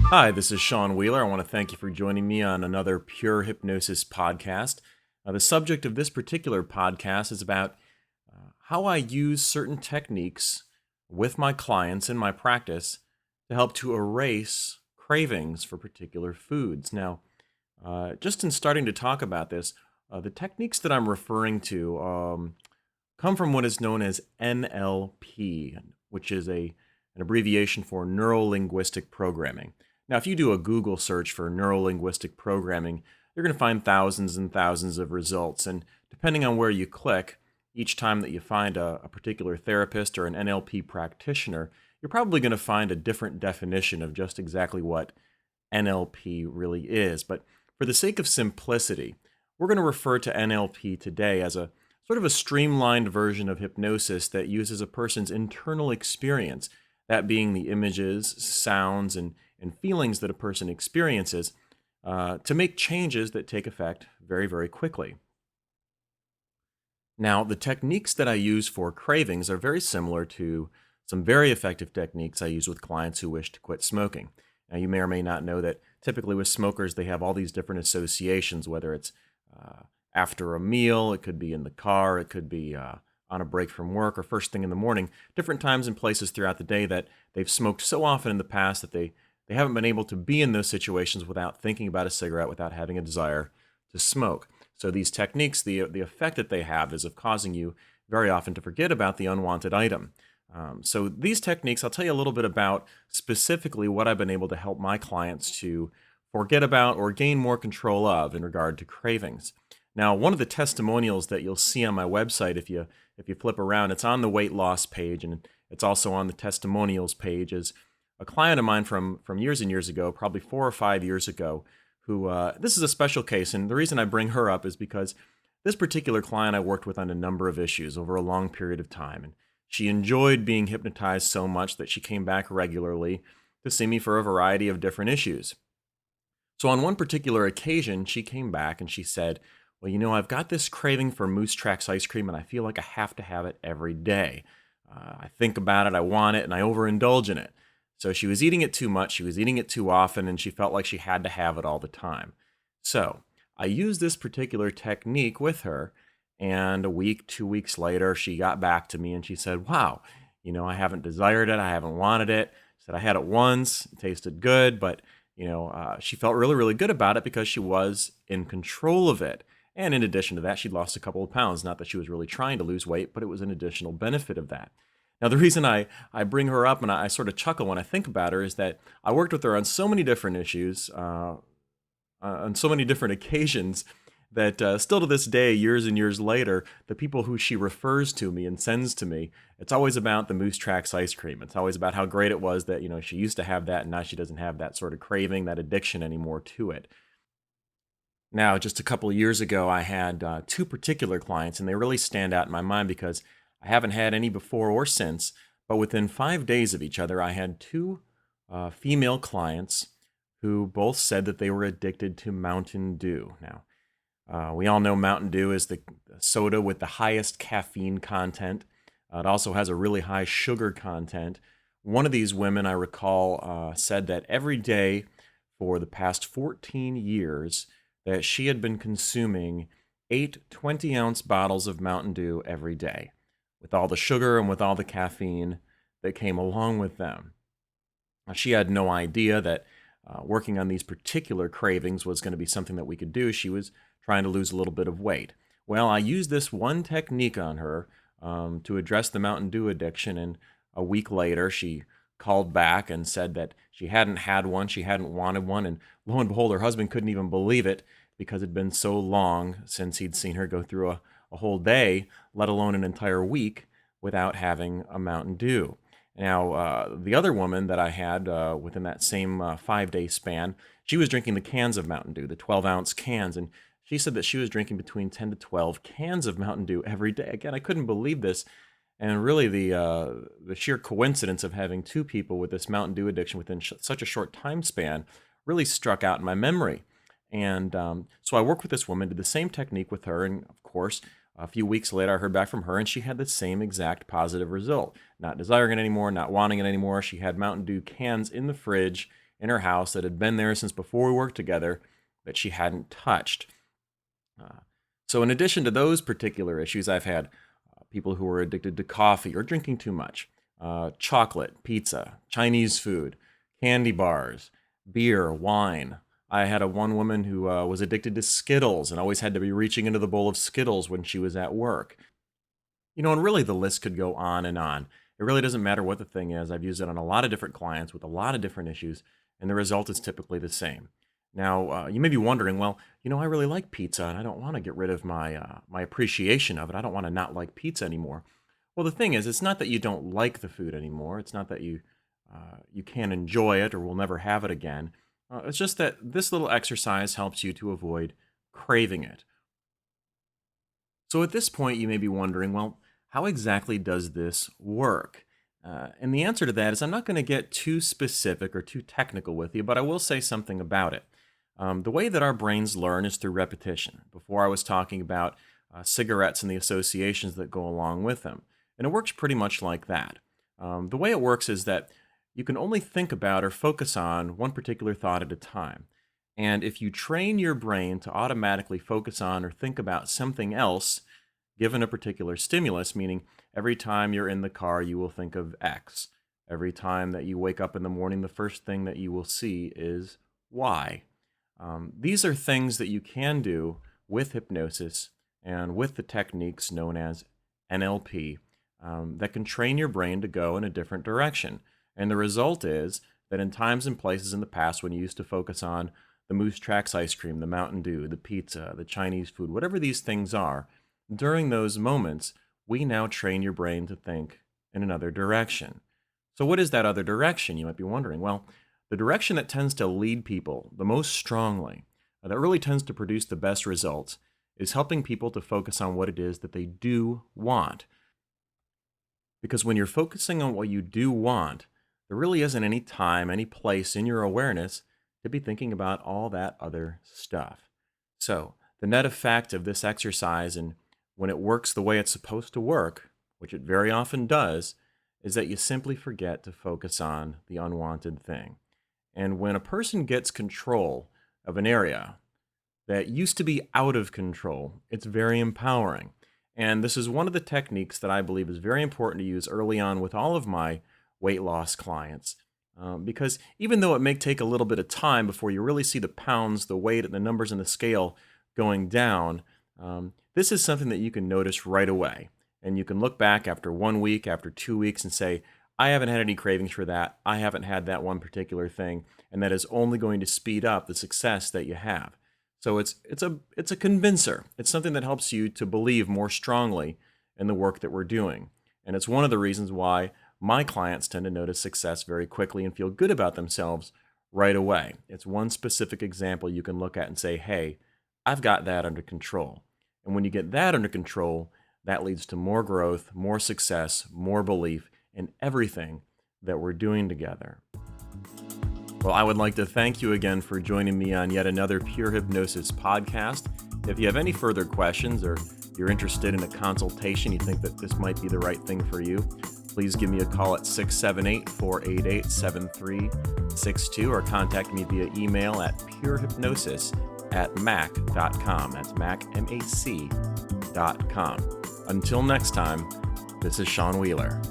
Hi, this is Sean Wheeler. I want to thank you for joining me on another Pure Hypnosis podcast. The subject of this particular podcast is about how I use certain techniques with my clients in my practice to help to erase cravings for particular foods. Now, just in starting to talk about this, the techniques that I'm referring to come from what is known as NLP, which is an abbreviation for neuro linguistic programming. Now, if you do a Google search for neuro linguistic programming, you're going to find thousands and thousands of results. And depending on where you click, each time that you find a particular therapist or an NLP practitioner, you're probably going to find a different definition of just exactly what NLP really is. But for the sake of simplicity, we're going to refer to NLP today as a sort of a streamlined version of hypnosis that uses a person's internal experience, that being the images, sounds, and feelings that a person experiences, to make changes that take effect very, very quickly. Now, the techniques that I use for cravings are very similar to some very effective techniques I use with clients who wish to quit smoking. Now, you may or may not know that typically with smokers, they have all these different associations, whether it's after a meal, it could be in the car, it could be on a break from work, or first thing in the morning, different times and places throughout the day that they've smoked so often in the past that they haven't been able to be in those situations without thinking about a cigarette, without having a desire to smoke. So these techniques, the effect that they have is of causing you very often to forget about the unwanted item. So these techniques, I'll tell you a little bit about specifically what I've been able to help my clients to forget about or gain more control of in regard to cravings. Now, one of the testimonials that you'll see on my website, if you flip around, it's on the weight loss page, and it's also on the testimonials page, is a client of mine from years and years ago, probably 4 or 5 years ago, who this is a special case, and the reason I bring her up is because this particular client I worked with on a number of issues over a long period of time, and she enjoyed being hypnotized so much that she came back regularly to see me for a variety of different issues. So on one particular occasion, she came back and she said, "Well, I've got this craving for Moose Tracks ice cream, and I feel like I have to have it every day. I think about it, I want it, and I overindulge in it." So she was eating it too much, she was eating it too often, and she felt like she had to have it all the time. So I used this particular technique with her, and a week, 2 weeks later, she got back to me and she said, "Wow, I haven't desired it, I haven't wanted it." She said, "I had it once, it tasted good, but she felt really, really good about it because she was in control of it. And in addition to that, she'd lost a couple of pounds. Not that she was really trying to lose weight, but it was an additional benefit of that." Now, the reason I bring her up and I sort of chuckle when I think about her is that I worked with her on so many different issues, on so many different occasions, that still to this day, years and years later, the people who she refers to me and sends to me, it's always about the Moose Tracks ice cream. It's always about how great it was that, she used to have that and now she doesn't have that sort of craving, that addiction anymore to it. Now, just a couple of years ago, I had two particular clients, and they really stand out in my mind because I haven't had any before or since. But within 5 days of each other, I had two female clients who both said that they were addicted to Mountain Dew. Now, we all know Mountain Dew is the soda with the highest caffeine content. It also has a really high sugar content. One of these women, I recall, said that every day for the past 14 years, that she had been consuming 8 20-ounce bottles of Mountain Dew every day, with all the sugar and with all the caffeine that came along with them. Now, she had no idea that working on these particular cravings was going to be something that we could do. She was trying to lose a little bit of weight. Well, I used this one technique on her to address the Mountain Dew addiction, and a week later, she called back and said that she hadn't had one, she hadn't wanted one, and lo and behold, her husband couldn't even believe it because it'd been so long since he'd seen her go through a whole day, let alone an entire week, without having a Mountain Dew. Now, the other woman that I had within that same 5 day span, she was drinking the cans of Mountain Dew, the 12-ounce cans, and she said that she was drinking between 10 to 12 cans of Mountain Dew every day. Again, I couldn't believe this. And really, the sheer coincidence of having two people with this Mountain Dew addiction within such a short time span really struck out in my memory. And so I worked with this woman, did the same technique with her, and of course, a few weeks later, I heard back from her, and she had the same exact positive result. Not desiring it anymore, not wanting it anymore. She had Mountain Dew cans in the fridge in her house that had been there since before we worked together that she hadn't touched. So in addition to those particular issues, I've had people who were addicted to coffee or drinking too much, chocolate, pizza, Chinese food, candy bars, beer, wine. I had one woman who was addicted to Skittles and always had to be reaching into the bowl of Skittles when she was at work. And really the list could go on and on. It really doesn't matter what the thing is. I've used it on a lot of different clients with a lot of different issues, and the result is typically the same. Now, you may be wondering, well, I really like pizza, and I don't want to get rid of my appreciation of it. I don't want to not like pizza anymore. Well, the thing is, it's not that you don't like the food anymore. It's not that you can't enjoy it or will never have it again. It's just that this little exercise helps you to avoid craving it. So at this point, you may be wondering, well, how exactly does this work? And the answer to that is I'm not going to get too specific or too technical with you, but I will say something about it. The way that our brains learn is through repetition. Before I was talking about cigarettes and the associations that go along with them. And it works pretty much like that. The way it works is that you can only think about or focus on one particular thought at a time. And if you train your brain to automatically focus on or think about something else, given a particular stimulus, meaning every time you're in the car, you will think of X. Every time that you wake up in the morning, the first thing that you will see is Y. These are things that you can do with hypnosis and with the techniques known as NLP that can train your brain to go in a different direction. And the result is that in times and places in the past when you used to focus on the Moose Tracks ice cream, the Mountain Dew, the pizza, the Chinese food, whatever these things are, during those moments, we now train your brain to think in another direction. So what is that other direction, you might be wondering? Well, the direction that tends to lead people the most strongly, that really tends to produce the best results, is helping people to focus on what it is that they do want. Because when you're focusing on what you do want, there really isn't any time, any place in your awareness to be thinking about all that other stuff. So the net effect of this exercise, and when it works the way it's supposed to work, which it very often does, is that you simply forget to focus on the unwanted thing. And when a person gets control of an area that used to be out of control, it's very empowering. And this is one of the techniques that I believe is very important to use early on with all of my weight loss clients. Because even though it may take a little bit of time before you really see the pounds, the weight, and the numbers in the scale going down, this is something that you can notice right away. And you can look back after 1 week, after 2 weeks, and say, I haven't had any cravings for that. I haven't had that one particular thing. And that is only going to speed up the success that you have. So it's a convincer. It's something that helps you to believe more strongly in the work that we're doing. And it's one of the reasons why my clients tend to notice success very quickly and feel good about themselves right away. It's one specific example you can look at and say, hey, I've got that under control. And when you get that under control, that leads to more growth, more success, more belief in everything that we're doing together. Well, I would like to thank you again for joining me on yet another Pure Hypnosis podcast. If you have any further questions or you're interested in a consultation, you think that this might be the right thing for you, please give me a call at 678-488-7362 or contact me via email at purehypnosis@mac.com. That's Mac, MAC.com. Until next time, this is Sean Wheeler.